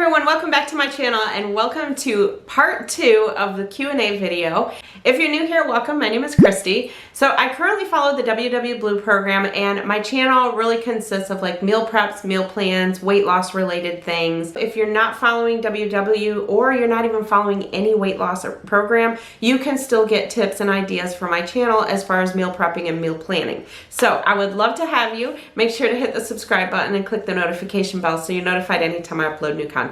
everyone, welcome back to my channel and welcome to part 2 of the Q&A video. If you're new here, welcome. My name is Kristi. So I currently follow the WW Blue program, and my channel really consists of like meal preps, meal plans, weight loss related things. If you're not following WW or you're not even following any weight loss program, you can still get tips and ideas from my channel as far as meal prepping and meal planning. So I would love to have you. Make sure to hit the subscribe button and click the notification bell so you're notified anytime I upload new content.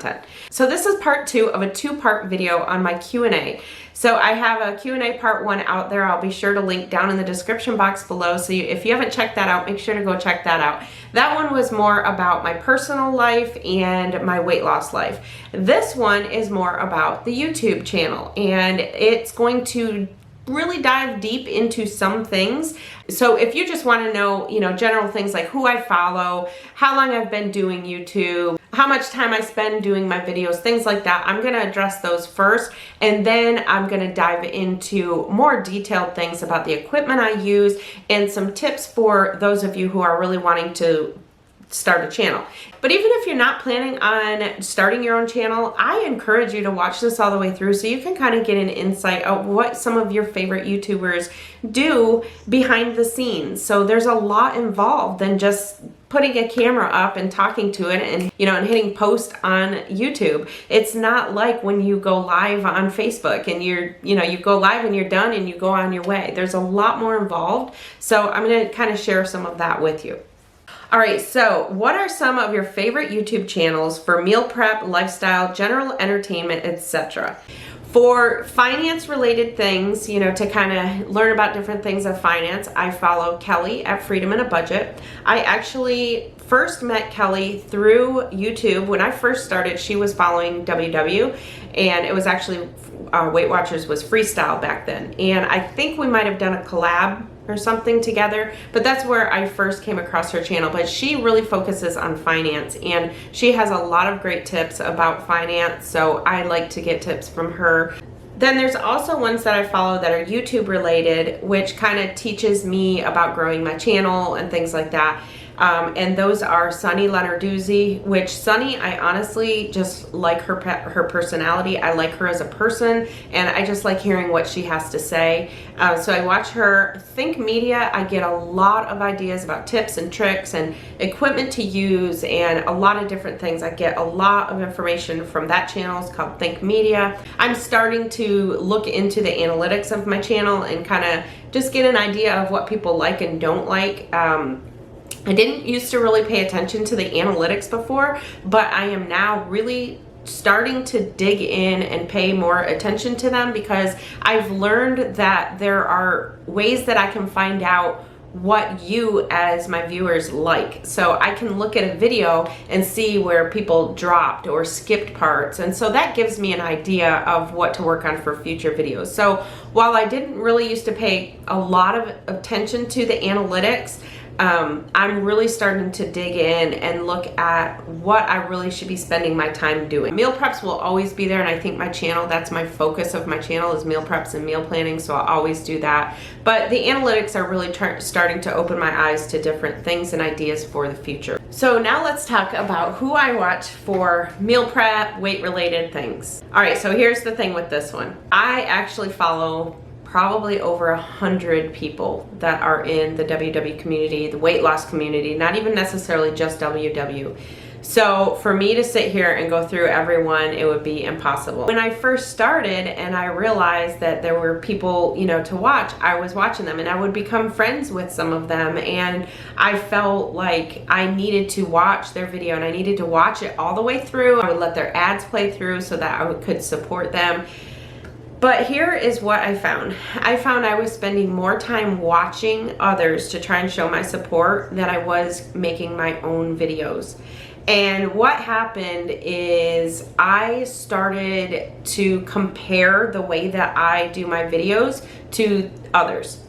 So this is part 2 of a 2-part video on my Q&A. So I have a Q&A part 1 out there. I'll be sure to link down in the description box below. So if you haven't checked that out, make sure to go check that out. That one was more about my personal life and my weight loss life. This one is more about the YouTube channel, and it's going to really dive deep into some things. So if you just want to know, general things like who I follow, how long I've been doing YouTube, how much time I spend doing my videos, things like that, I'm going to address those first, and then I'm going to dive into more detailed things about the equipment I use and some tips for those of you who are really wanting to start a channel. But even if you're not planning on starting your own channel, I encourage you to watch this all the way through so you can kind of get an insight of what some of your favorite YouTubers do behind the scenes. So there's a lot involved than just putting a camera up and talking to it and and hitting post on YouTube. It's not like when you go live on Facebook and you go live and you're done and you go on your way. There's a lot more involved. So I'm going to kind of share some of that with you. All right, so what are some of your favorite YouTube channels for meal prep, lifestyle, general entertainment, etc.? For finance related things, to kind of learn about different things of finance, I follow Kelly at Freedom in a Budget. I actually first met Kelly through YouTube. When I first started, she was following WW, and it was actually Weight Watchers was freestyle back then. And I think we might have done a collab or something together, but that's where I first came across her channel. But she really focuses on finance, and she has a lot of great tips about finance, so I like to get tips from her. Then there's also ones that I follow that are YouTube related, which kind of teaches me about growing my channel and things like that. And those are Sunny Lenarduzzi, which Sunny, I honestly just like her personality. I like her as a person, and I just like hearing what she has to say. So I watch her. Think Media, I get a lot of ideas about tips and tricks and equipment to use and a lot of different things. I get a lot of information from that channel. It's called Think Media. I'm starting to look into the analytics of my channel and kind of just get an idea of what people like and don't like. I didn't used to really pay attention to the analytics before, but I am now really starting to dig in and pay more attention to them, because I've learned that there are ways that I can find out what you as my viewers like. So I can look at a video and see where people dropped or skipped parts, and so that gives me an idea of what to work on for future videos. So while I didn't really used to pay a lot of attention to the analytics, I'm really starting to dig in and look at what I really should be spending my time doing. Meal preps will always be there, and I think my channel, that's my focus of my channel, is meal preps and meal planning, so I'll always do that. But the analytics are really starting to open my eyes to different things and ideas for the future. So now let's talk about who I watch for meal prep, weight related things. All right, so here's the thing with this one. I actually follow probably over 100 people that are in the WW community, the weight loss community, not even necessarily just WW. So for me to sit here and go through everyone, it would be impossible. When I first started and I realized that there were people, to watch, I was watching them and I would become friends with some of them, and I felt like I needed to watch their video and I needed to watch it all the way through. I would let their ads play through so that I could support them. But here is what I found. I found I was spending more time watching others to try and show my support than I was making my own videos. And what happened is I started to compare the way that I do my videos to others,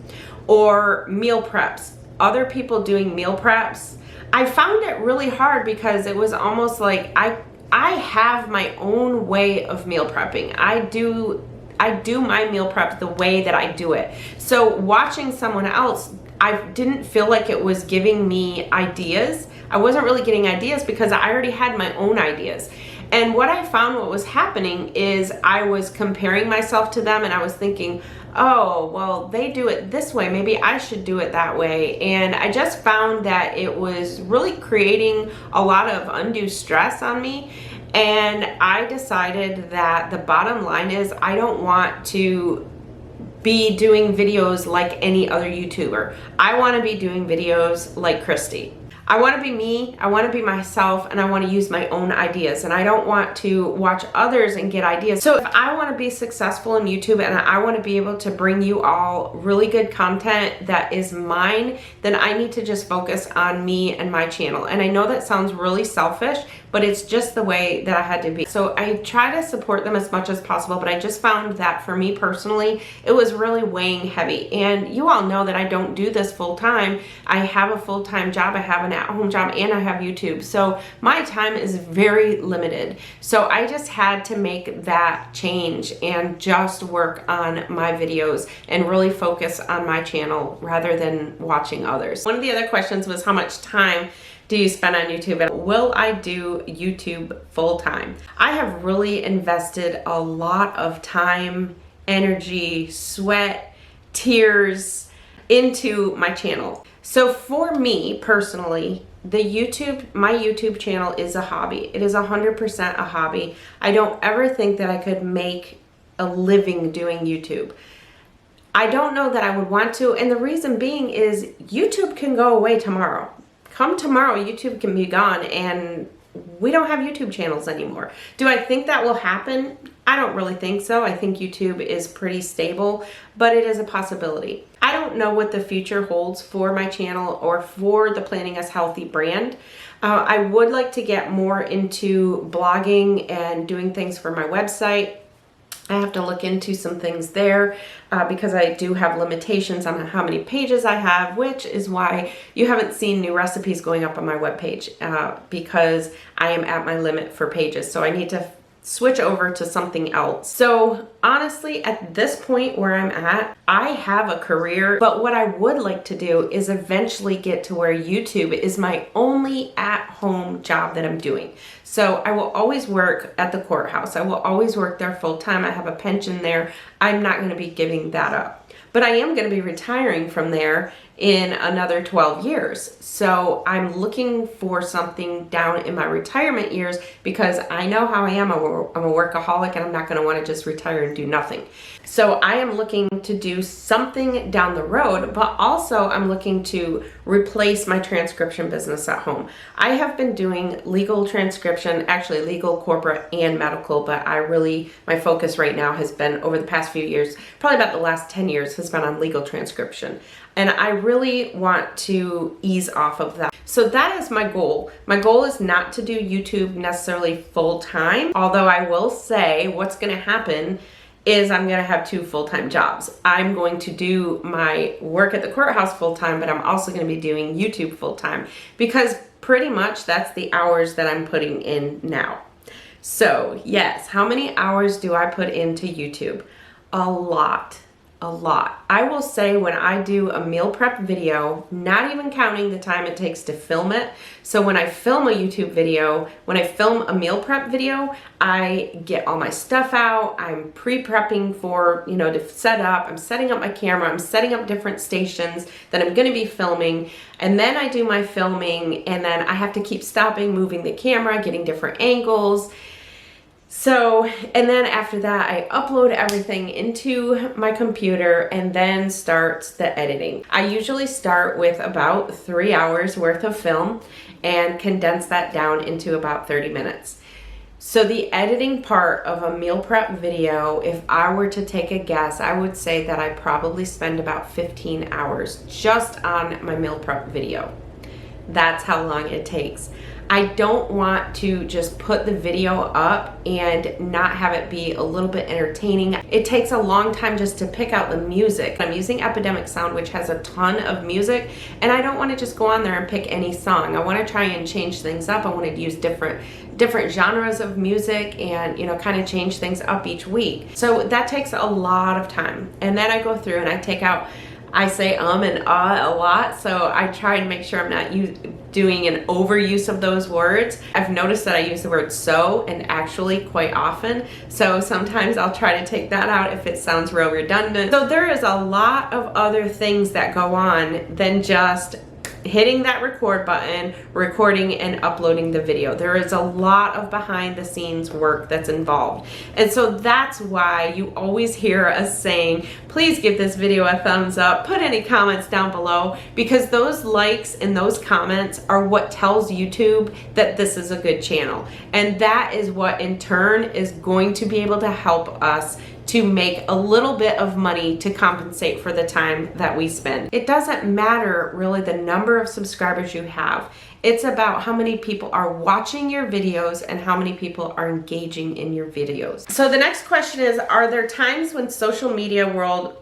or meal preps. Other people doing meal preps. I found it really hard because it was almost like I have my own way of meal prepping. I do my meal prep the way that I do it. So watching someone else, I didn't feel like it was giving me ideas. I wasn't really getting ideas because I already had my own ideas. And what I found what was happening is I was comparing myself to them, and I was thinking, oh, well, they do it this way, maybe I should do it that way. And I just found that it was really creating a lot of undue stress on me. And I decided that the bottom line is I don't want to be doing videos like any other YouTuber. I want to be doing videos like Kristi. I want to be me, I want to be myself, and I want to use my own ideas, and I don't want to watch others and get ideas. So if I want to be successful in YouTube and I want to be able to bring you all really good content that is mine, then I need to just focus on me and my channel. And I know that sounds really selfish, but it's just the way that I had to be. So I try to support them as much as possible, but I just found that for me personally, it was really weighing heavy. And you all know that I don't do this full time. I have a full-time job, I have an at-home job, and I have YouTube. So my time is very limited. So I just had to make that change and just work on my videos and really focus on my channel rather than watching others. One of the other questions was, how much time do you spend on YouTube? And will I do YouTube full time? I have really invested a lot of time, energy, sweat, tears into my channel. So for me personally, my YouTube channel is a hobby. It is 100% a hobby. I don't ever think that I could make a living doing YouTube. I don't know that I would want to, and the reason being is YouTube can go away tomorrow. Come tomorrow, YouTube can be gone and we don't have YouTube channels anymore. Do I think that will happen? I don't really think so. I think YouTube is pretty stable, but it is a possibility. I don't know what the future holds for my channel or for the Planning Us Healthy brand. I would like to get more into blogging and doing things for my website. I have to look into some things there because I do have limitations on how many pages I have, which is why you haven't seen new recipes going up on my webpage because I am at my limit for pages. So I need to switch over to something else. So honestly, at this point where I'm at, I have a career, but what I would like to do is eventually get to where YouTube is my only at-home job that I'm doing. So I will always work at the courthouse. I will always work there full time. I have a pension there. I'm not going to be giving that up. But I am going to be retiring from there in another 12 years. So I'm looking for something down in my retirement years because I know how I am. I'm a workaholic and I'm not going to want to just retire and do nothing. So I am looking to do something down the road, but also I'm looking to replace my transcription business at home. I have been doing legal transcription, actually legal, corporate, and medical, but my focus right now has been over the past few years, probably about the last 10 years, has been on legal transcription. And I really want to ease off of that. So that is my goal. My goal is not to do YouTube necessarily full time, although I will say what's going to happen is I'm going to have 2 full-time jobs. I'm going to do my work at the courthouse full-time, but I'm also going to be doing YouTube full-time because pretty much that's the hours that I'm putting in now. So yes, how many hours do I put into YouTube? A lot. I will say when I do a meal prep video, not even counting the time it takes to film it. So when I film a YouTube video, when I film a meal prep video, I get all my stuff out. I'm pre-prepping for, to set up. I'm setting up my camera. I'm setting up different stations that I'm going to be filming. And then I do my filming and then I have to keep stopping, moving the camera, getting different angles. So, and then after that, I upload everything into my computer and then start the editing. I usually start with about 3 hours worth of film and condense that down into about 30 minutes. So the editing part of a meal prep video, if I were to take a guess, I would say that I probably spend about 15 hours just on my meal prep video. That's how long it takes. I don't want to just put the video up and not have it be a little bit entertaining. It takes a long time just to pick out the music. I'm using Epidemic Sound, which has a ton of music, and I don't want to just go on there and pick any song. I want to try and change things up. I want to use different genres of music and kind of change things up each week. So that takes a lot of time. And then I go through and I take out I say and a lot, so I try to make sure I'm not doing an overuse of those words. I've noticed that I use the word so and actually quite often, so sometimes I'll try to take that out if it sounds real redundant. So there is a lot of other things that go on than just hitting that record button, recording and uploading the video. There is a lot of behind the scenes work that's involved. And so that's why you always hear us saying, please give this video a thumbs up, put any comments down below, because those likes and those comments are what tells YouTube that this is a good channel. And that is what in turn is going to be able to help us to make a little bit of money to compensate for the time that we spend. It doesn't matter really the number of subscribers you have. It's about how many people are watching your videos and how many people are engaging in your videos. So the next question is, are there times when the social media world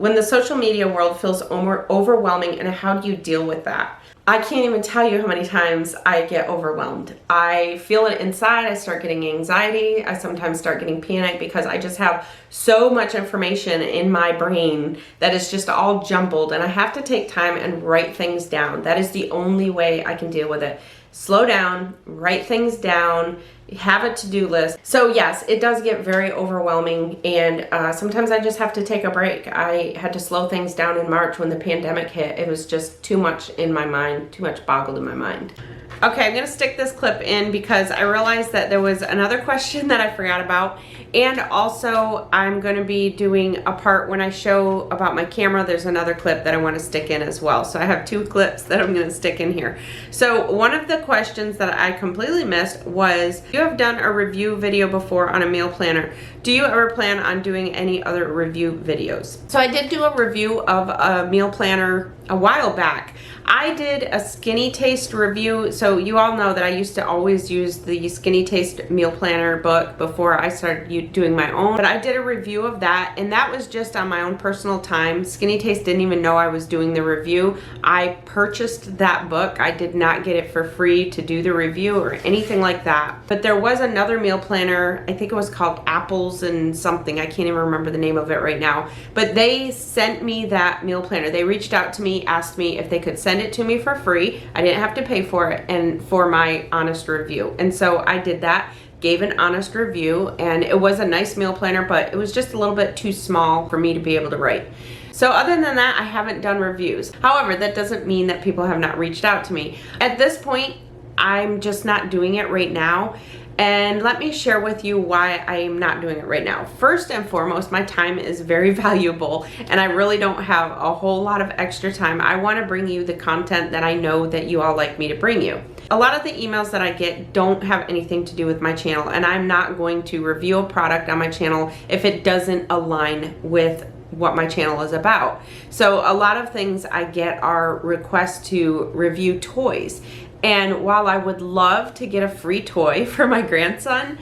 feels overwhelming, and how do you deal with that? I can't even tell you how many times I get overwhelmed. I feel it inside. I start getting anxiety. I sometimes start getting panic because I just have so much information in my brain that is just all jumbled, and I have to take time and write things down. That is the only way I can deal with it. Slow down, write things down, have a to-do list. So yes, it does get very overwhelming, and sometimes I just have to take a break. I had to slow things down in March when the pandemic hit. It was just too much in my mind, too much boggled in my mind. Okay, I'm gonna stick this clip in because I realized that there was another question that I forgot about, and also I'm gonna be doing a part when I show about my camera. There's another clip that I wanna stick in as well. So I have two clips that I'm gonna stick in here. So one of the questions that I completely missed was, you have done a review video before on a meal planner. Do you ever plan on doing any other review videos? So I did do a review of a meal planner a while back. I did a Skinny Taste review. So you all know that I used to always use the Skinny Taste meal planner book before I started doing my own. But I did a review of that, and that was just on my own personal time. Skinny Taste didn't even know I was doing the review. I purchased that book. I did not get it for free to do the review or anything like that. But there was another meal planner, I think it was called Apples and something. I can't even remember the name of it right now. But they sent me that meal planner. They reached out to me, asked me if they could send it to me for free. I didn't have to pay for it, and for my honest review. And so I did that, gave an honest review, and it was a nice meal planner, but it was just a little bit too small for me to be able to write. So other than that, I haven't done reviews. However, that doesn't mean that people have not reached out to me. At this point, I'm just not doing it right now. And let me share with you why I am not doing it right now. First and foremost, my time is very valuable, and I really don't have a whole lot of extra time. I want to bring you the content that I know that you all like me to bring you. A lot of the emails that I get don't have anything to do with my channel, and I'm not going to review a product on my channel if it doesn't align with what my channel is about. So a lot of things I get are requests to review toys. And while I would love to get a free toy for my grandson,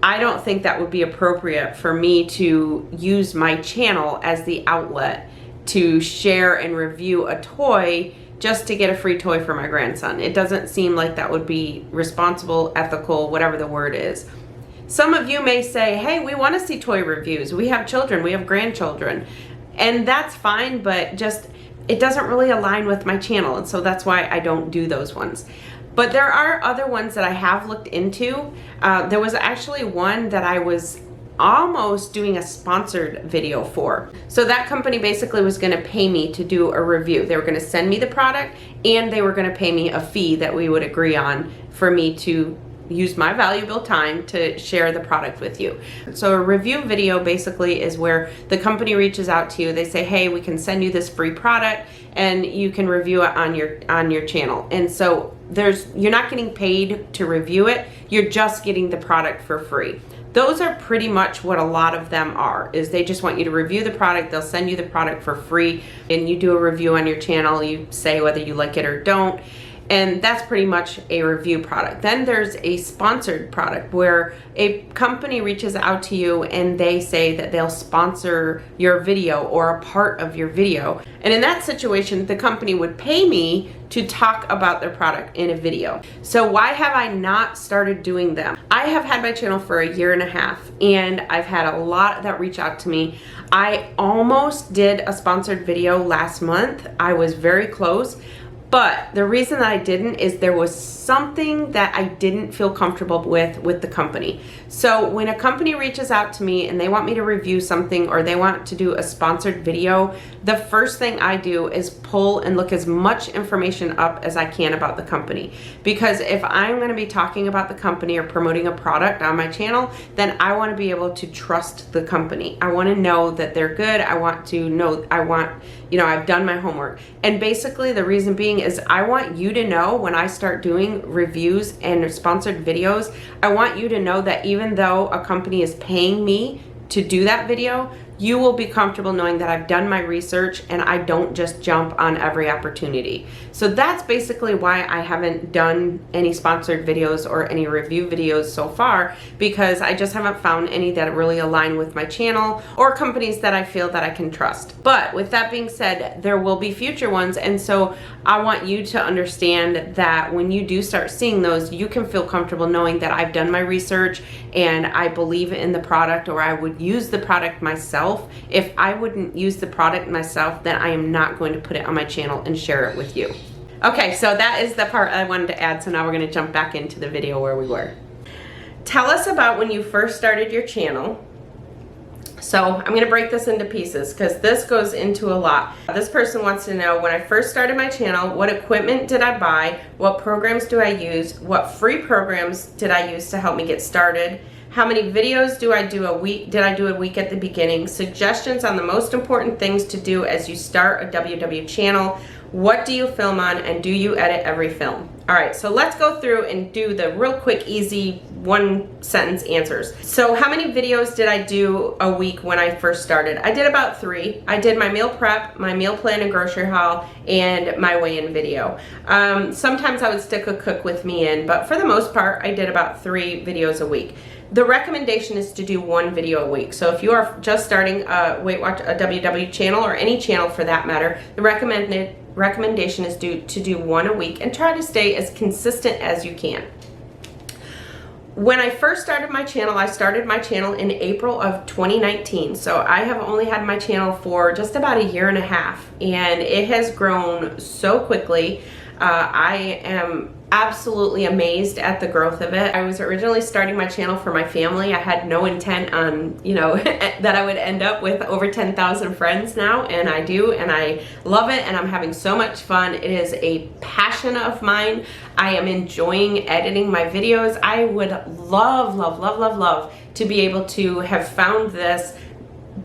I don't think that would be appropriate for me to use my channel as the outlet to share and review a toy just to get a free toy for my grandson. It doesn't seem like that would be responsible, ethical, whatever the word is. Some of you may say, hey, we want to see toy reviews. We have children, we have grandchildren. And that's fine, but just it doesn't really align with my channel, and so that's why I don't do those ones. But there are other ones that I have looked into. There was actually one that I was almost doing a sponsored video for. So that company basically was going to pay me to do a review. They were going to send me the product, and they were going to pay me a fee that we would agree on for me to use my valuable time to share the product with you. So a review video basically is where the company reaches out to you. They say, hey, we can send you this free product and you can review it on your channel. And so you're not getting paid to review it, you're just getting the product for free. Those are pretty much what a lot of them are, is they just want you to review the product, they'll send you the product for free, and you do a review on your channel, you say whether you like it or don't. and that's pretty much a review product. Then there's a sponsored product where a company reaches out to you and they say that they'll sponsor your video or a part of your video. And in that situation, the company would pay me to talk about their product in a video. So why have I not started doing them? I have had my channel for 1.5 years and I've had a lot that reach out to me. I almost did a sponsored video last month. I was very close. But the reason that I didn't is there was something that I didn't feel comfortable with the company. So when a company reaches out to me and they want me to review something or they want to do a sponsored video, the first thing I do is pull and look as much information up as I can about the company. Because if I'm going to be talking about the company or promoting a product on my channel, then I want to be able to trust the company. I want to know that they're good. I want to know, I've done my homework. And basically the reason being is I want you to know when I start doing reviews and sponsored videos, I want you to know that even though a company is paying me to do that video, you will be comfortable knowing that I've done my research and I don't just jump on every opportunity. So that's basically why I haven't done any sponsored videos or any review videos so far, because I just haven't found any that really align with my channel or companies that I feel that I can trust. But with that being said, there will be future ones, and so I want you to understand that when you do start seeing those, you can feel comfortable knowing that I've done my research and I believe in the product, or I would use the product myself. If I wouldn't use the product myself, then I am not going to put it on my channel and share it with you. Okay, so that is the part I wanted to add. So now we're going to jump back into the video where we were. Tell us about when you first started your channel. So I'm going to break this into pieces because this goes into a lot. This person wants to know, when I first started my channel, what equipment did I buy? What programs do I use? What free programs did I use to help me get started? How many videos did I do a week at the beginning? Suggestions on the most important things to do as you start a WW channel. What do you film on, and do you edit every film? All right, so let's go through and do the real quick, easy, one sentence answers. So how many videos did I do a week when I first started? I did about 3. I did my meal prep, my meal plan and grocery haul, and my weigh-in video. Sometimes I would stick a cook with me in, but for the most part, I did about 3 videos a week. The recommendation is to do 1 video a week. So if you are just starting a WW channel, or any channel for that matter, the recommendation is to do 1 a week and try to stay as consistent as you can. When I first started my channel, I started my channel in April of 2019. So I have only had my channel for just about 1.5 years, and it has grown so quickly. I am absolutely amazed at the growth of it. I was originally starting my channel for my family. I had no intent on, that I would end up with over 10,000 friends now, and I do, and I love it, and I'm having so much fun. It is a passion of mine. I am enjoying editing my videos. I would love, love, love, love, love to be able to have found this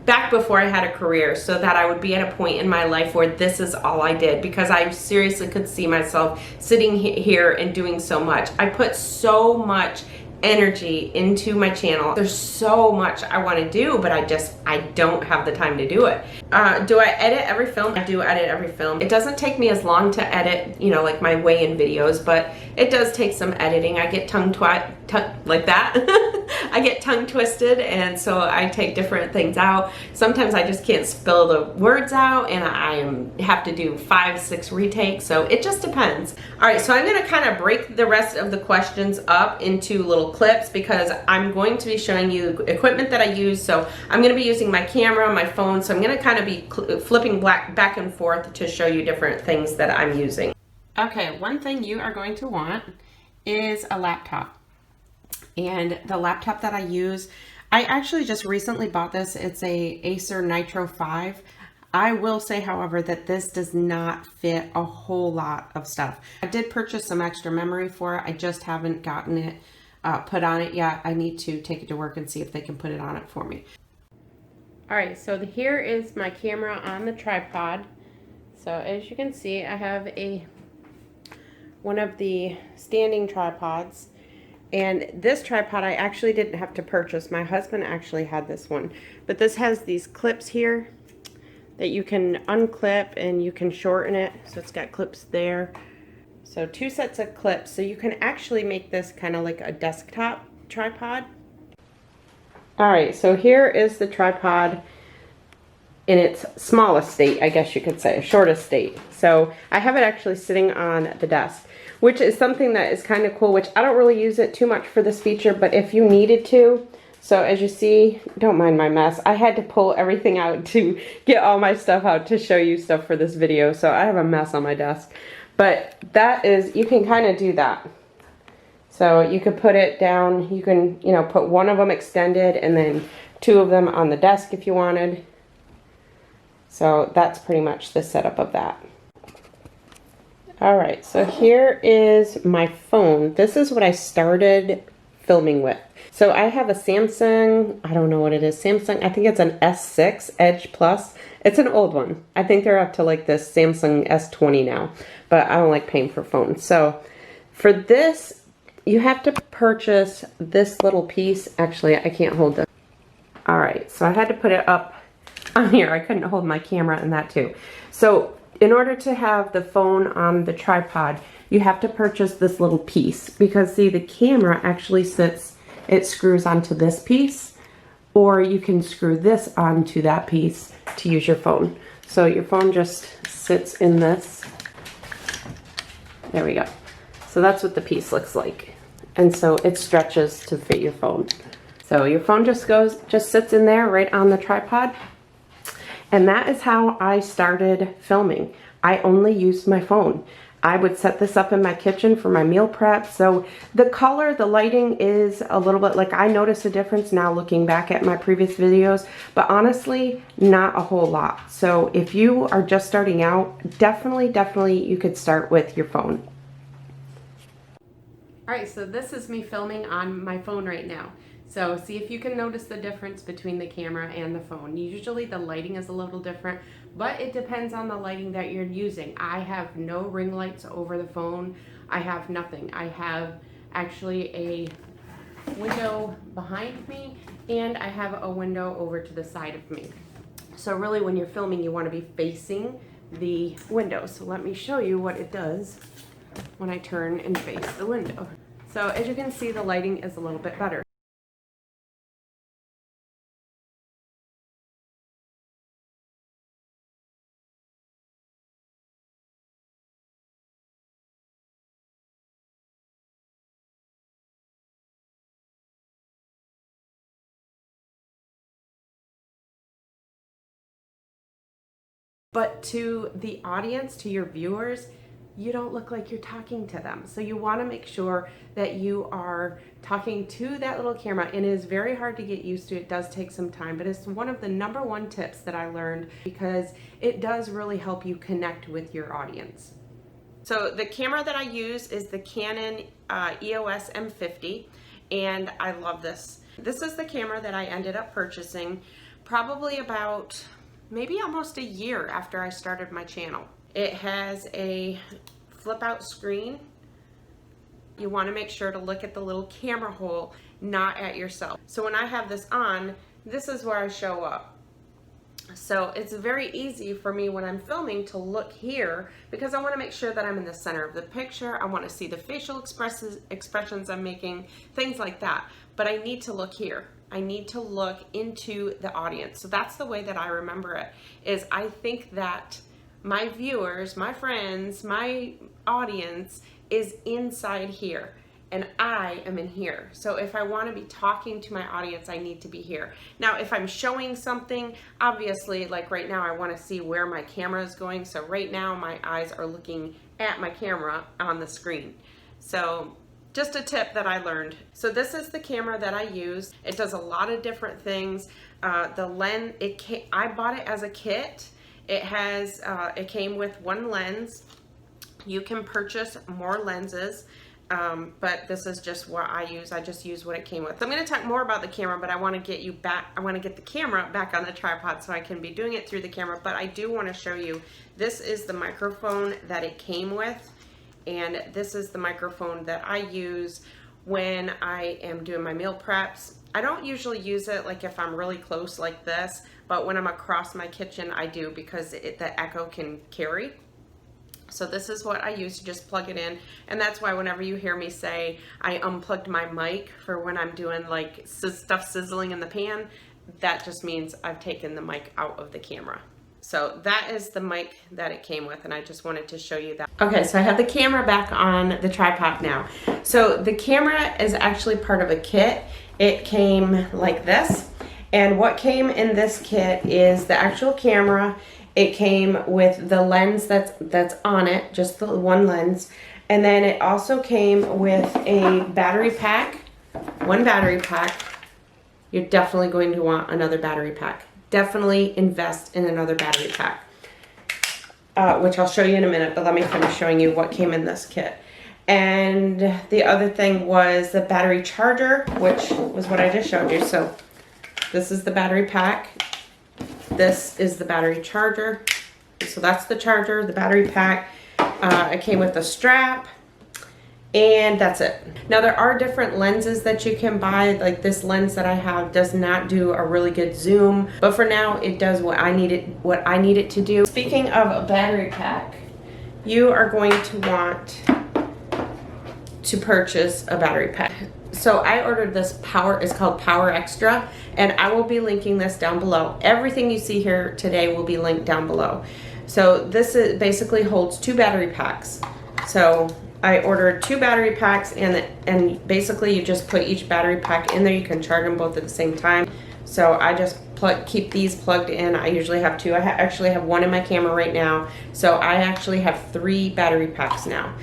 back before I had a career, so that I would be at a point in my life where this is all I did, because I seriously could see myself sitting here and doing so much. I put so much energy into my channel. There's so much I want to do, but I don't have the time to do it. Do I edit every film? I do edit every film. It doesn't take me as long to edit, like my weigh-in videos, but it does take some editing. I get like that. I get tongue twisted, and so I take different things out. Sometimes I just can't spell the words out, and I have to do 5, 6 retakes, so it just depends. All right, so I'm gonna kind of break the rest of the questions up into little clips, because I'm going to be showing you equipment that I use. So I'm gonna be using my camera, my phone, so I'm gonna kind of be flipping back and forth to show you different things that I'm using. Okay, one thing you are going to want is a laptop. And the laptop that I use, I actually just recently bought this. It's a Acer Nitro 5. I will say, however, that this does not fit a whole lot of stuff. I did purchase some extra memory for it. I just haven't gotten it put on it yet. I need to take it to work and see if they can put it on it for me. All right, so here is my camera on the tripod. So as you can see, I have one of the standing tripods. And this tripod I actually didn't have to purchase. My husband actually had this one. But this has these clips here that you can unclip and you can shorten it. So it's got clips there. So 2 sets of clips, so you can actually make this kind of like a desktop tripod. All right, so here is the tripod in its smallest state, I guess you could say, shortest state. So I have it actually sitting on the desk, which is something that is kind of cool, which I don't really use it too much for this feature, but if you needed to. So as you see, don't mind my mess. I had to pull everything out to get all my stuff out to show you stuff for this video. So I have a mess on my desk, but that is, you can kind of do that. So you could put it down, you can, you know, put one of them extended and then 2 of them on the desk if you wanted. So that's pretty much the setup of that. All right, so here is my phone. This is what I started filming with. So I have a Samsung, I don't know what it is, Samsung, I think it's an S6 Edge Plus. It's an old one. I think they're up to like this Samsung S20 now, but I don't like paying for phones. So for this, you have to purchase this little piece. Actually, I can't hold this. All right, so I had to put it up on here. I couldn't hold my camera in that too. So in order to have the phone on the tripod, you have to purchase this little piece because see, the camera actually sits, it screws onto this piece, or you can screw this onto that piece to use your phone. So your phone just sits in this. There we go. So that's what the piece looks like. And so it stretches to fit your phone. So your phone just sits in there right on the tripod. And that is how I started filming. I only used my phone. I would set this up in my kitchen for my meal prep. So the color, the lighting is a little bit like, I notice a difference now looking back at my previous videos, but honestly, not a whole lot. So if you are just starting out, definitely you could start with your phone. All right, so this is me filming on my phone right now. So see if you can notice the difference between the camera and the phone. Usually the lighting is a little different, but it depends on the lighting that you're using. I have no ring lights over the phone. I have nothing. I have actually a window behind me and I have a window over to the side of me. So really when you're filming, you want to be facing the window. So let me show you what it does when I turn and face the window. So as you can see, the lighting is a little bit better. But to the audience, to your viewers, you don't look like you're talking to them. So you want to make sure that you are talking to that little camera, and it is very hard to get used to. It does take some time, but it's one of the #1 tips that I learned because it does really help you connect with your audience. So the camera that I use is the Canon EOS M50, and I love this. This is the camera that I ended up purchasing probably about maybe almost a year after I started my channel. It has a flip out screen. You want to make sure to look at the little camera hole, not at yourself. So when I have this on, this is where I show up. So it's very easy for me when I'm filming to look here because I want to make sure that I'm in the center of the picture. I want to see the facial expressions I'm making, things like that. But I need to look here. I need to look into the audience. So that's the way that I remember it, is I think that my viewers, my friends, my audience is inside here and I am in here. So if I want to be talking to my audience, I need to be here. Now, if I'm showing something, obviously, like right now, I want to see where my camera is going. So right now my eyes are looking at my camera on the screen. So just a tip that I learned. So this is the camera that I use. It does a lot of different things. The lens, I bought it as a kit. It has, it came with 1 lens. You can purchase more lenses, but this is just what I use. I just use what it came with. I'm going to talk more about the camera, but I want to get you back. I want to get the camera back on the tripod so I can be doing it through the camera. But I do want to show you, this is the microphone that it came with. And this is the microphone that I use when I am doing my meal preps. I don't usually use it like if I'm really close like this, but when I'm across my kitchen, I do because the echo can carry. So this is what I use to just plug it in, and that's why whenever you hear me say I unplugged my mic for when I'm doing like stuff sizzling in the pan, that just means I've taken the mic out of the camera. So that is the mic that it came with, and I just wanted to show you that. Okay, so I have the camera back on the tripod now. So the camera is actually part of a kit. It came like this, and what came in this kit is the actual camera. It came with the lens that's on it, just the one lens, and then it also came with a battery pack, one battery pack. You're definitely going to want another battery pack. Definitely invest in another battery pack, which I'll show you in a minute, but let me finish showing you what came in this kit. And the other thing was the battery charger, which was what I just showed you. So this is the battery pack. This is the battery charger. So that's the charger, the battery pack. It came with a strap, and that's it. Now there are different lenses that you can buy. Like this lens that I have does not do a really good zoom, but for now it does what I need it to do. Speaking of a battery pack, you are going to want to purchase a battery pack. So I ordered this it's called Power Extra, and I will be linking this down below. Everything you see here today will be linked down below. So this basically holds 2 battery packs. So I ordered 2 battery packs, and basically you just put each battery pack in there. You can charge them both at the same time. So I just keep these plugged in. I usually have 2. I actually have 1 in my camera right now. So I actually have 3 battery packs now.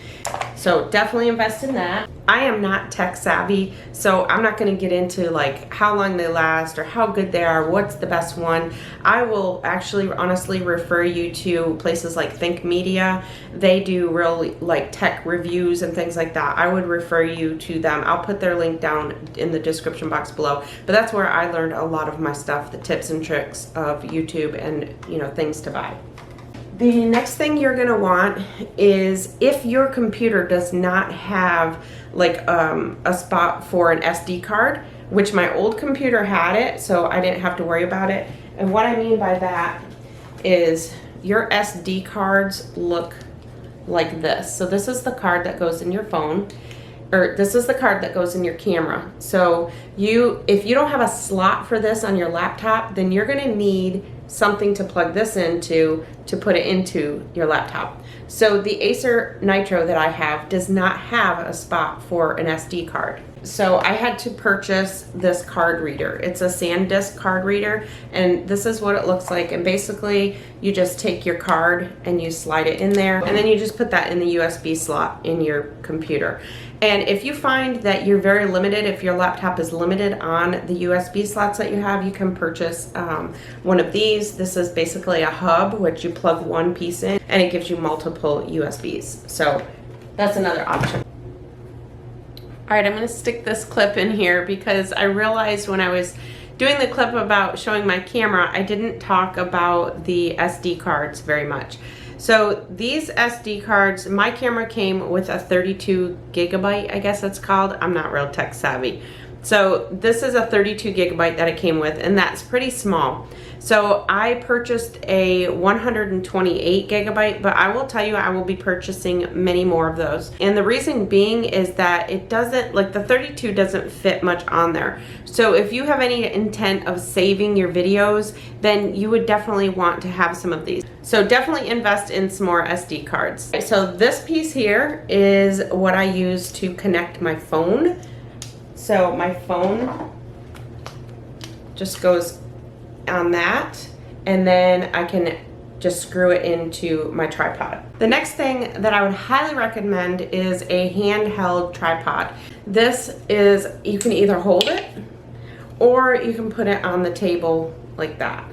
So definitely invest in that. I am not tech savvy, so I'm not going to get into like how long they last or how good they are, what's the best one. I will actually honestly refer you to places like Think Media. They do really like tech reviews and things like that. I would refer you to them. I'll put their link down in the description box below. But that's where I learned a lot of my stuff, the tips and tricks of YouTube and things to buy. The next thing you're going to want is, if your computer does not have like a spot for an SD card, which my old computer had it, so I didn't have to worry about it. And what I mean by that is your SD cards look like this. So this is the card that goes in your phone, or this is the card that goes in your camera. So if you don't have a slot for this on your laptop, then you're going to need something to plug this into to put it into your laptop. So the Acer Nitro that I have does not have a spot for an SD card. So I had to purchase this card reader. It's a SanDisk card reader, and this is what it looks like. And basically you just take your card and you slide it in there, and then you just put that in the USB slot in your computer. And if you find that you're very limited, if your laptop is limited on the USB slots that you have, you can purchase one of these. This is basically a hub, which you plug one piece in, and it gives you multiple USBs. So that's another option. All right, I'm going to stick this clip in here because I realized when I was doing the clip about showing my camera, I didn't talk about the SD cards very much. So these SD cards, my camera came with a 32 gigabyte, I guess it's called. I'm not real tech savvy. So this is a 32 gigabyte that it came with, and that's pretty small. So I purchased a 128 gigabyte, but I will tell you I will be purchasing many more of those. And the reason being is that it doesn't, like the 32 doesn't fit much on there. So if you have any intent of saving your videos, then you would definitely want to have some of these. So definitely invest in some more SD cards. So this piece here is what I use to connect my phone. So my phone just goes on that, and then I can just screw it into my tripod. The next thing that I would highly recommend is a handheld tripod. This is, you can either hold it or you can put it on the table like that.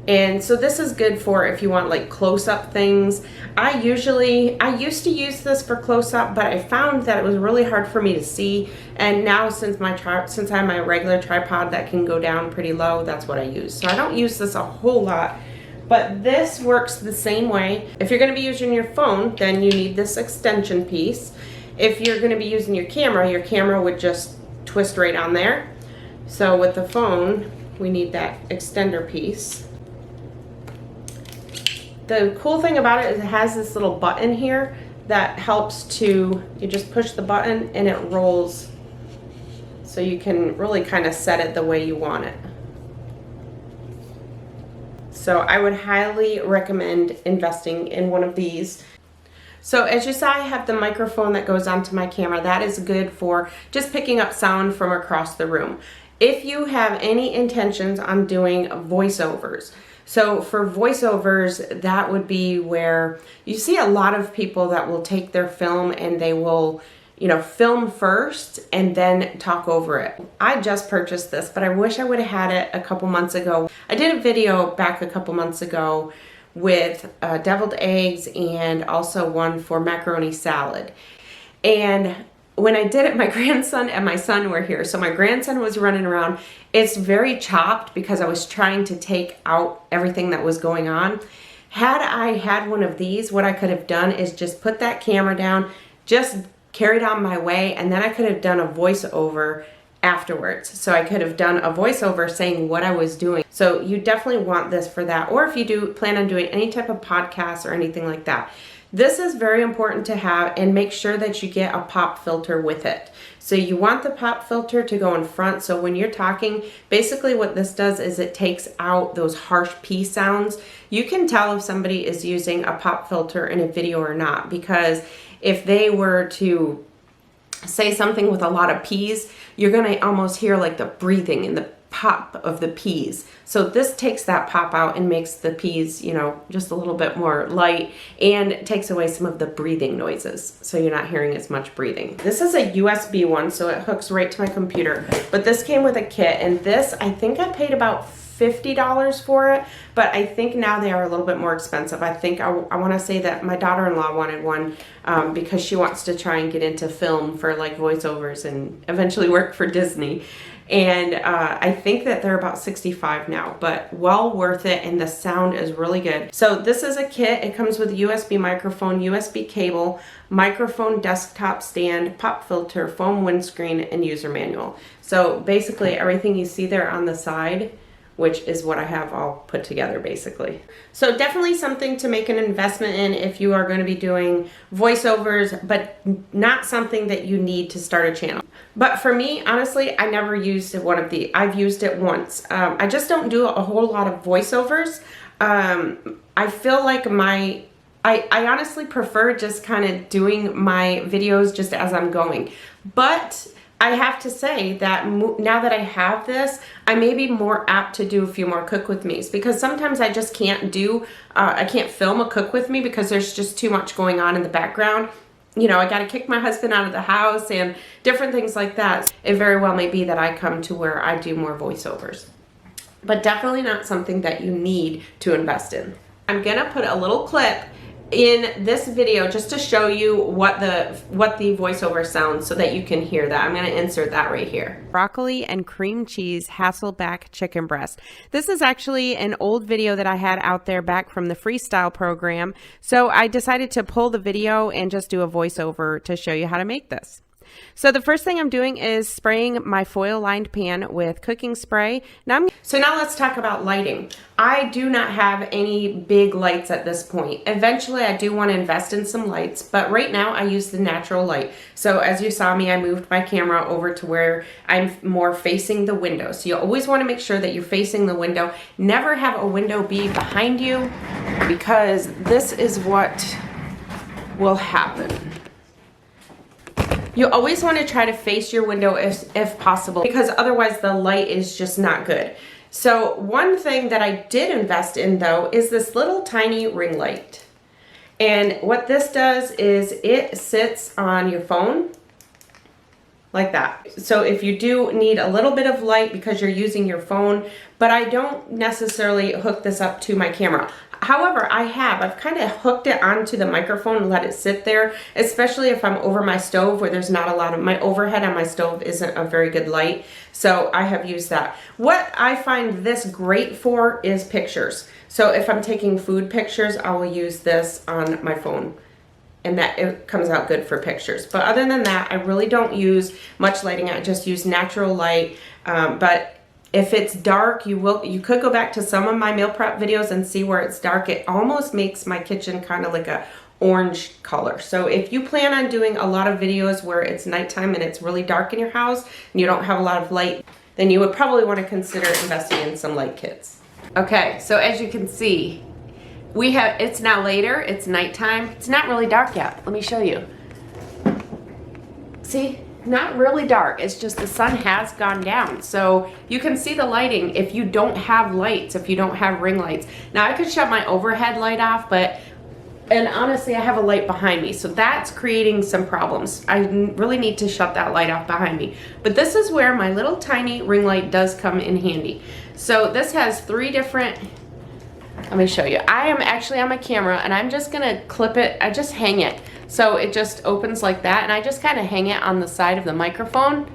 And so this is good for if you want like close-up things. I used to use this for close-up, but I found that it was really hard for me to see. And now since I have my regular tripod that can go down pretty low, that's what I use. So I don't use this a whole lot, but this works the same way. If you're gonna be using your phone, then you need this extension piece. If you're gonna be using your camera would just twist right on there. So with the phone, we need that extender piece. The cool thing about it is it has this little button here that helps to, you just push the button and it rolls, so you can really kind of set it the way you want it. So I would highly recommend investing in one of these. So as you saw, I have the microphone that goes onto my camera. That is good for just picking up sound from across the room. If you have any intentions on doing voiceovers, so for voiceovers, that would be where you see a lot of people that will take their film and they will, you know, film first and then talk over it. I just purchased this, but I wish I would have had it a couple months ago. I did a video back a couple months ago with deviled eggs and also one for macaroni salad. And when I did it, my grandson and my son were here. So my grandson was running around. It's very chopped because I was trying to take out everything that was going on. Had I had one of these, what I could have done is just put that camera down, just carried on my way, and then I could have done a voiceover afterwards. So I could have done a voiceover saying what I was doing. So you definitely want this for that. Or if you do plan on doing any type of podcast or anything like that. This is very important to have, and make sure that you get a pop filter with it. So you want the pop filter to go in front. So when you're talking, basically what this does is it takes out those harsh P sounds. You can tell if somebody is using a pop filter in a video or not, because if they were to say something with a lot of P's, you're gonna almost hear like the breathing and the pop of the P's. So this takes that pop out and makes the P's, you know, just a little bit more light, and takes away some of the breathing noises. So you're not hearing as much breathing. This is a USB one, so it hooks right to my computer. But this came with a kit, and this, I think I paid about $50 for it, but I think now they are a little bit more expensive. I think I want to say that my daughter-in-law wanted one because she wants to try and get into film for like voiceovers and eventually work for Disney. And I think that they're about $65 now, but well worth it, and the sound is really good. So this is a kit. It comes with a USB microphone, USB cable, microphone, desktop stand, pop filter, foam windscreen, and user manual. So basically everything you see there on the side, which is what I have all put together basically. So definitely something to make an investment in if you are going to be doing voiceovers, but not something that you need to start a channel. But for me, honestly, I never used one of these. I've used it once. I just don't do a whole lot of voiceovers. I feel like I honestly prefer just kind of doing my videos just as I'm going. But I have to say that now that I have this, I may be more apt to do a few more cook with me's, because sometimes I just can't do, I can't film a cook with me because there's just too much going on in the background. You know, I got to kick my husband out of the house and different things like that. It very well may be that I come to where I do more voiceovers, but definitely not something that you need to invest in. I'm gonna put a little clip in this video just to show you what the voiceover sounds so that you can hear that. I'm going to insert that right here. Broccoli and cream cheese Hasselback chicken breast. This is actually an old video that I had out there back from the freestyle program. So I decided to pull the video and just do a voiceover to show you how to make this. So the first thing I'm doing is spraying my foil lined pan with cooking spray. So now let's talk about lighting. I do not have any big lights at this point. Eventually I do want to invest in some lights, but right now I use the natural light. So as you saw me, I moved my camera over to where I'm more facing the window. So you always want to make sure that you're facing the window. Never have a window be behind you, because this is what will happen. You always want to try to face your window if possible, because otherwise the light is just not good. So one thing that I did invest in though is this little tiny ring light. And what this does is it sits on your phone like that. So if you do need a little bit of light because you're using your phone, but I don't necessarily hook this up to my camera. However, I've kind of hooked it onto the microphone and let it sit there, especially if I'm over my stove where there's not a lot of, my overhead on my stove isn't a very good light. So I have used that. What I find this great for is pictures. So if I'm taking food pictures, I will use this on my phone, and that it comes out good for pictures. But other than that, I really don't use much lighting. I just use natural light. But If it's dark, you could go back to some of my meal prep videos and see where it's dark. It almost makes my kitchen kind of like a orange color. So if you plan on doing a lot of videos where it's nighttime and it's really dark in your house and you don't have a lot of light, then you would probably want to consider investing in some light kits. Okay, so as you can see, it's now later, it's nighttime. It's not really dark yet. Let me show you. See, not really dark. It's just the sun has gone down. So you can see the lighting if you don't have lights, if you don't have ring lights. Now I could shut my overhead light off, and honestly, I have a light behind me, so that's creating some problems. I really need to shut that light off behind me. But this is where my little tiny ring light does come in handy. So this has 3 different, let me show you. I am actually on my camera, and I'm just gonna clip it, I just hang it. So it just opens like that, and I just kind of hang it on the side of the microphone.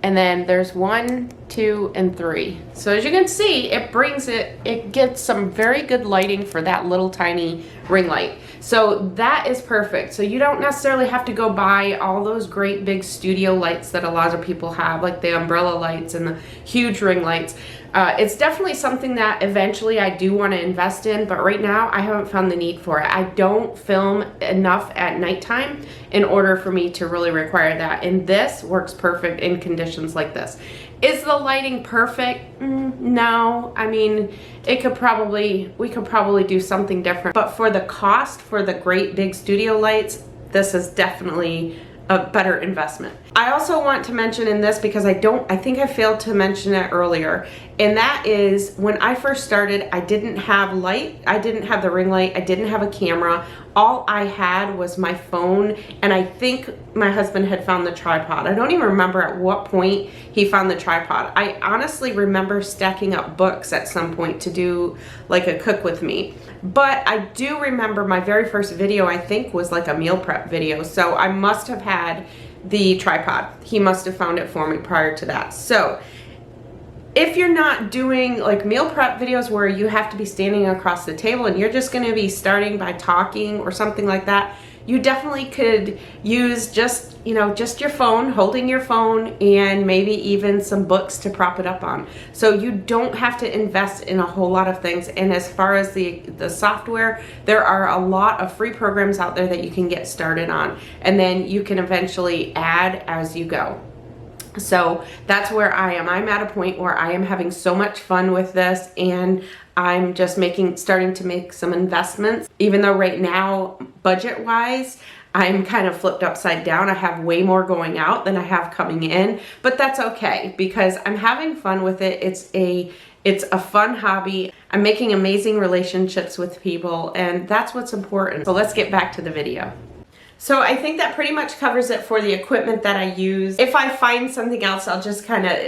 And then there's 1, 2, and 3. So as you can see, it gets some very good lighting for that little tiny ring light. So that is perfect. So you don't necessarily have to go buy all those great big studio lights that a lot of people have, like the umbrella lights and the huge ring lights. It's definitely something that eventually I do want to invest in, but right now I haven't found the need for it. I don't film enough at nighttime in order for me to really require that, and this works perfect in conditions like this. Is the lighting perfect? No. I mean, we could probably do something different, but for the cost, for the great big studio lights, this is definitely a better investment. I also want to mention in this, because I think I failed to mention it earlier, and that is when I first started, I didn't have light, I didn't have the ring light, I didn't have a camera. All I had was my phone, and I think my husband had found the tripod. I don't even remember at what point he found the tripod. I honestly remember stacking up books at some point to do like a cook with me. But I do remember my very first video, I think, was like a meal prep video. So I must have had the tripod. He must have found it for me prior to that. So if you're not doing like meal prep videos where you have to be standing across the table and you're just going to be starting by talking or something like that, you definitely could use just your phone, holding your phone, and maybe even some books to prop it up on. So you don't have to invest in a whole lot of things. And as far as the software, there are a lot of free programs out there that you can get started on, and then you can eventually add as you go. So that's where I am. I'm at a point where I am having so much fun with this, and I'm just starting to make some investments. Even though right now, budget-wise, I'm kind of flipped upside down. I have way more going out than I have coming in, but that's okay because I'm having fun with it. It's a fun hobby. I'm making amazing relationships with people, and that's what's important. So let's get back to the video. So I think that pretty much covers it for the equipment that I use. If I find something else, I'll just kind of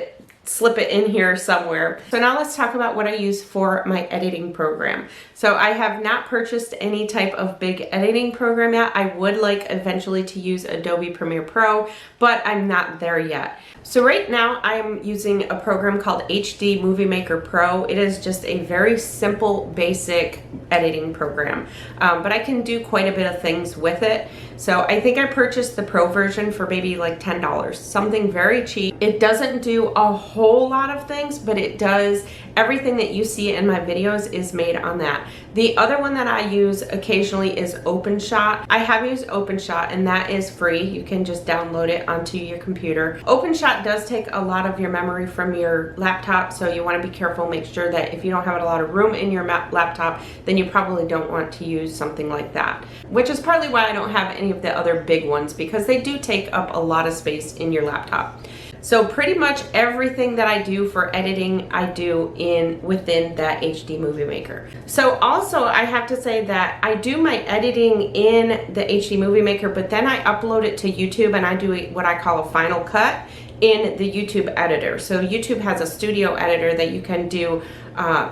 slip it in here somewhere. So now let's talk about what I use for my editing program. So I have not purchased any type of big editing program yet. I would like eventually to use Adobe Premiere Pro, but I'm not there yet. So right now I'm using a program called HD Movie Maker Pro. It is just a very simple, basic editing program, but I can do quite a bit of things with it. So I think I purchased the Pro version for maybe like $10, something very cheap. It doesn't do a whole lot of things, but it does everything that you see in my videos is made on that. The other one that I use occasionally is OpenShot. I have used OpenShot, and that is free. You can just download it onto your computer. OpenShot does take a lot of your memory from your laptop, so you want to be careful. Make sure that if you don't have a lot of room in your laptop, then you probably don't want to use something like that, which is partly why I don't have any of the other big ones, because they do take up a lot of space in your laptop. So pretty much everything that I do for editing, I do within that HD Movie Maker. So also I have to say that I do my editing in the HD Movie Maker, but then I upload it to YouTube and I do what I call a final cut in the YouTube editor. So YouTube has a studio editor that you can do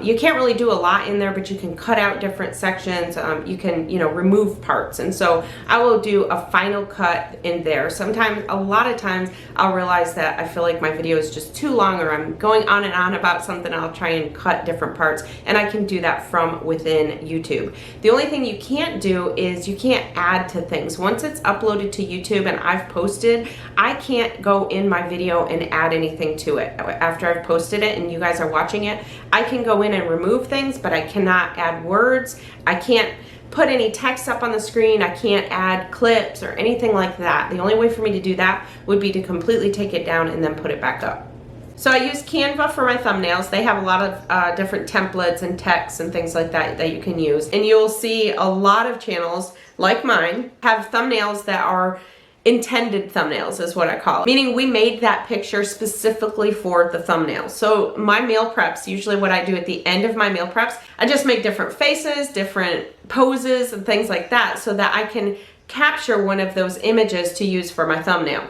You can't really do a lot in there, but you can cut out different sections. You can, remove parts. And so I will do a final cut in there. Sometimes, a lot of times, I'll realize that I feel like my video is just too long, or I'm going on and on about something. I'll try and cut different parts, and I can do that from within YouTube. The only thing you can't do is you can't add to things. Once it's uploaded to YouTube and I've posted, I can't go in my video and add anything to it. After I've posted it and you guys are watching it, I can go in and remove things, but I cannot add words. I can't put any text up on the screen. I can't add clips or anything like that. The only way for me to do that would be to completely take it down and then put it back up. So I use Canva for my thumbnails. They have a lot of different templates and texts and things like that that you can use. And you'll see a lot of channels like mine have thumbnails that are intended thumbnails, is what I call it. Meaning we made that picture specifically for the thumbnail. So my meal preps, usually what I do at the end of my meal preps, I just make different faces, different poses and things like that so that I can capture one of those images to use for my thumbnail.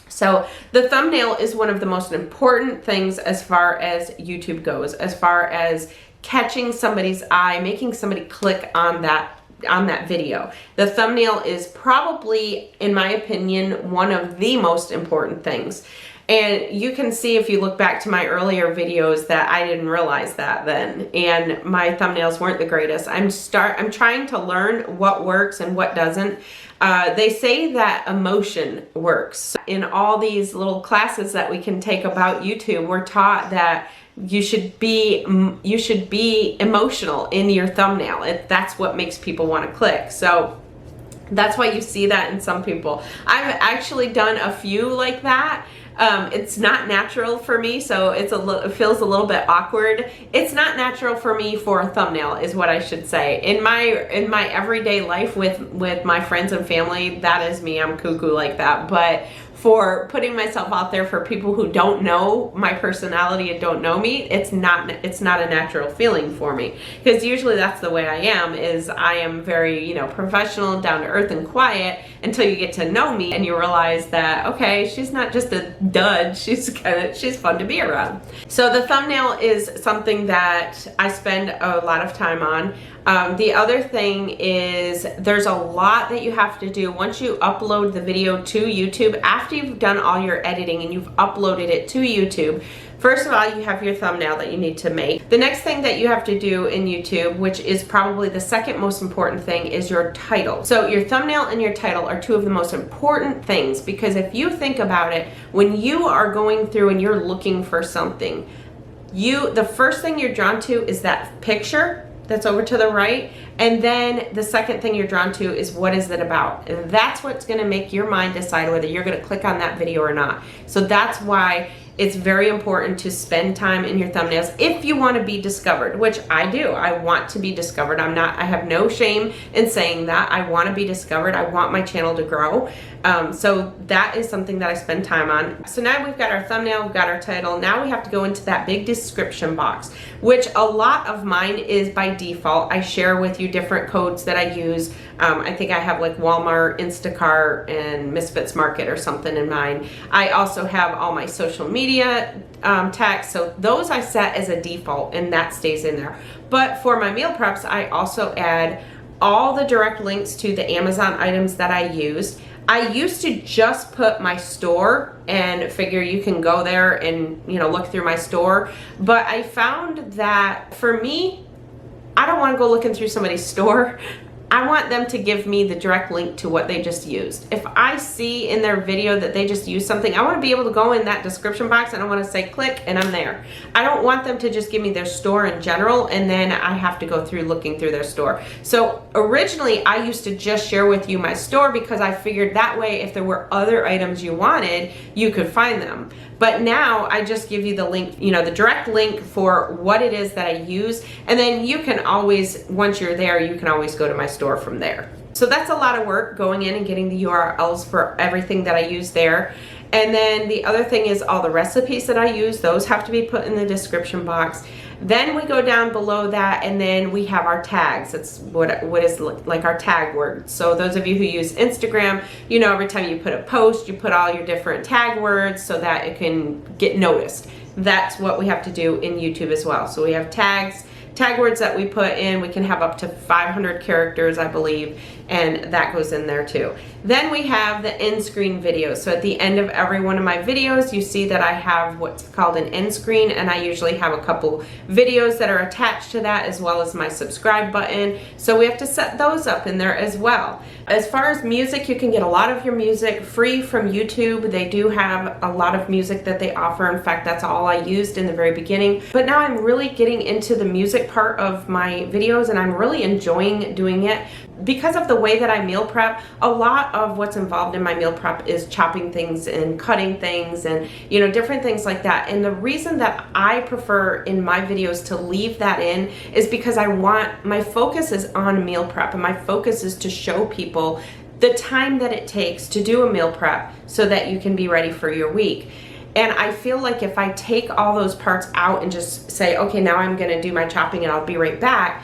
So the thumbnail is one of the most important things as far as YouTube goes, as far as catching somebody's eye, making somebody click on that video. The thumbnail is probably, in my opinion, one of the most important things. And you can see if you look back to my earlier videos that I didn't realize that then, and my thumbnails weren't the greatest. I'm trying to learn what works and what doesn't. They say that emotion works. In all these little classes that we can take about YouTube, we're taught that you should be emotional in your thumbnail. That's what makes people want to click. So that's why you see that in some people. I've actually done a few like that. It's not natural for me, so it feels a little bit awkward. It's not natural for me for a thumbnail, is what I should say. In my everyday life with my friends and family, that is me. I'm cuckoo like that. But for putting myself out there for people who don't know my personality and don't know me, it's not a natural feeling for me, because usually that's the way I am very, professional, down to earth and quiet, until you get to know me and you realize that, okay, she's not just a dud, she's fun to be around. So the thumbnail is something that I spend a lot of time on. The other thing is there's a lot that you have to do once you upload the video to YouTube. After you've done all your editing and you've uploaded it to YouTube, first of all, you have your thumbnail that you need to make. The next thing that you have to do in YouTube, which is probably the second most important thing, is your title. So your thumbnail and your title are two of the most important things, because if you think about it, when you are going through and you're looking for something, the first thing you're drawn to is that picture that's over to the right, and then the second thing you're drawn to is what is it about. And that's what's going to make your mind decide whether you're going to click on that video or not. So that's why it's very important to spend time in your thumbnails if you want to be discovered, which I do. I want to be discovered. I have no shame in saying that. I want to be discovered. I want my channel to grow. So that is something that I spend time on. So now we've got our thumbnail, we've got our title. Now we have to go into that big description box, which a lot of mine is by default. I share with you different codes that I use. I think I have like Walmart, Instacart, and Misfits Market or something in mine. I also have all my social media tags. So those I set as a default, and that stays in there. But for my meal preps, I also add all the direct links to the Amazon items that I used. I used to just put my store and figure you can go there and, look through my store. But I found that for me, I don't want to go looking through somebody's store. I want them to give me the direct link to what they just used. If I see in their video that they just used something, I want to be able to go in that description box and I want to say click and I'm there. I don't want them to just give me their store in general and then I have to go through looking through their store. So originally I used to just share with you my store because I figured that way if there were other items you wanted, you could find them. But now I just give you the link, the direct link for what it is that I use. And then you can always, once you're there, you can always go to my store from there. So that's a lot of work going in and getting the URLs for everything that I use there. And then the other thing is all the recipes that I use, those have to be put in the description box. Then we go down below that and then we have our tags. It's what is like our tag words. So those of you who use Instagram, every time you put a post, you put all your different tag words so that it can get noticed. that's what we have to do in YouTube as well. So we have tags, tag words that we put in. We can have up to 500 characters, I believe, and that goes in there too. Then we have the end screen videos. So at the end of every one of my videos, you see that I have what's called an end screen, and I usually have a couple videos that are attached to that, as well as my subscribe button. So we have to set those up in there as well. As far as music, you can get a lot of your music free from YouTube. They do have a lot of music that they offer. In fact, that's all I used in the very beginning. But now I'm really getting into the music part of my videos, and I'm really enjoying doing it. Because of the way that I meal prep, a lot of what's involved in my meal prep is chopping things and cutting things and, you know, different things like that. And the reason that I prefer in my videos to leave that in is because my focus is on meal prep, and my focus is to show people the time that it takes to do a meal prep so that you can be ready for your week. And I feel like if I take all those parts out and just say, okay, now I'm gonna do my chopping and I'll be right back,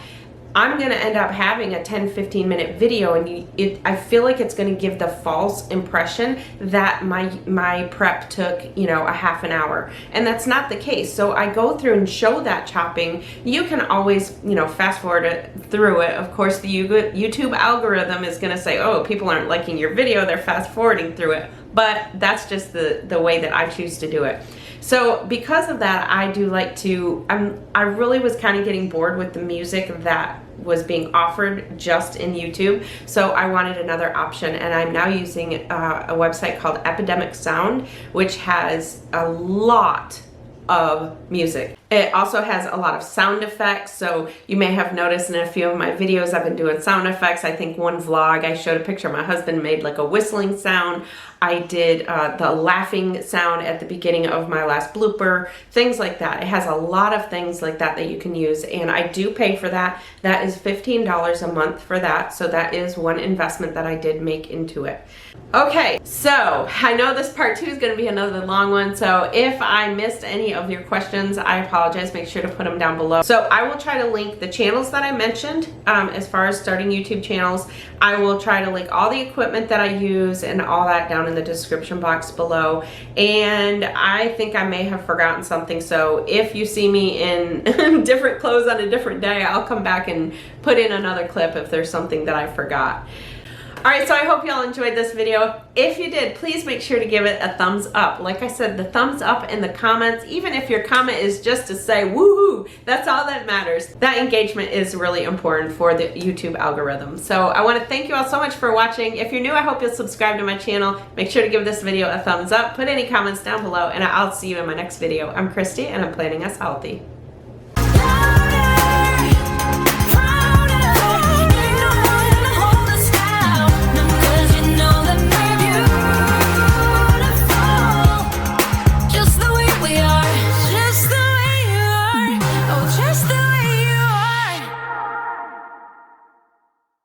I'm gonna end up having a 10-15 minute video, and I feel like it's gonna give the false impression that my prep took, you know, a half an hour, and that's not the case. So I go through and show that chopping. You can always, you know, fast forward through it. Of course, the YouTube algorithm is gonna say, oh, people aren't liking your video, they're fast forwarding through it, but that's just the way that I choose to do it. So because of that, I do like to, I really was kind of getting bored with the music that was being offered just in YouTube. So I wanted another option, and I'm now using a website called Epidemic Sound, which has a lot of music. It also has a lot of sound effects. So you may have noticed in a few of my videos, I've been doing sound effects. I think one vlog, I showed a picture my husband made like a whistling sound. I did the laughing sound at the beginning of my last blooper, things like that. It has a lot of things like that that you can use, and I do pay for that. That is $15 a month for that. So that is one investment that I did make into it. Okay, so I know this part 2 is going to be another long one, so if I missed any of your questions, I apologize. Make sure to put them down below. So I will try to link the channels that I mentioned as far as starting YouTube channels. I will try to link all the equipment that I use and all that down in the description box below. And I think I may have forgotten something, so if you see me in different clothes on a different day, I'll come back and put in another clip if there's something that I forgot. Alright, so I hope y'all enjoyed this video. If you did, please make sure to give it a thumbs up. Like I said, the thumbs up in the comments, even if your comment is just to say woohoo, that's all that matters. That engagement is really important for the YouTube algorithm. So I want to thank you all so much for watching. If you're new, I hope you'll subscribe to my channel. Make sure to give this video a thumbs up, put any comments down below, and I'll see you in my next video. I'm Kristi, and I'm planning us healthy.